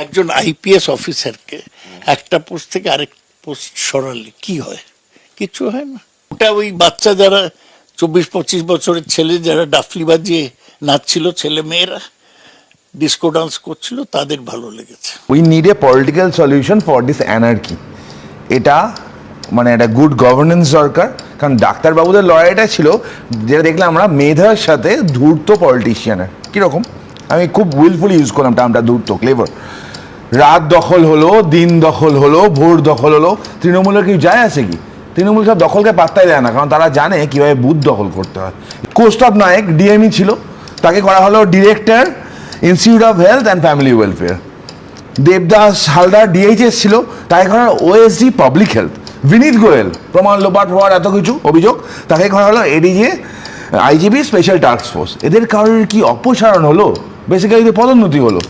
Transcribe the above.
একজন আইপিএস অফিসারকে একটা পোস্ট থেকে আরেক পোস্ট সরালে কি হয়? কিছু হয় না। ওটা ওই বাচ্চা যারা 24-25 বছরের ছেলে যারা ডাফলি বাজিয়ে নাচছিল, ছেলে মেয়েরা ডিস্কো ডান্স করছিল, তাদের ভালো লেগেছে। We need a political solution for this anarchy. এটা মানে একটা গুড গভর্নেন্স দরকার। কারণ ডাক্তারবাবুদের লড়াইটা ছিল যেটা দেখলাম আমরা, মেধার সাথে ধূর্ত পলিটিশিয়ানের। কীরকম? আমি খুব উইলফুলি ইউজ করলাম টার্মটা, ধূর্ত, ক্লেভার। রাত দখল হলো, দিন দখল হলো, ভোর দখল হলো, তৃণমূলের কেউ যায় আছে কি? তৃণমূল সব দখলকে পাত্তাই দেয় না, কারণ তারা জানে কীভাবে বুথ দখল করতে হয়। কৌস্তব নায়েক ডিএমই ছিল, তাকে করা হলো director institute of health and family welfare. Devdas Haldar DHS ছিল, তাকে করা হলো ওএসডি পাবলিক হেলথ। বিনীত গোয়েল প্রমাণ লোপাট হওয়ার এত কিছু অভিযোগ, তাকে করা হলো ADG IGB special task force. এদের কারোর কি অপসারণ হলো? বেসিক্যালি পদোন্নতি হলো।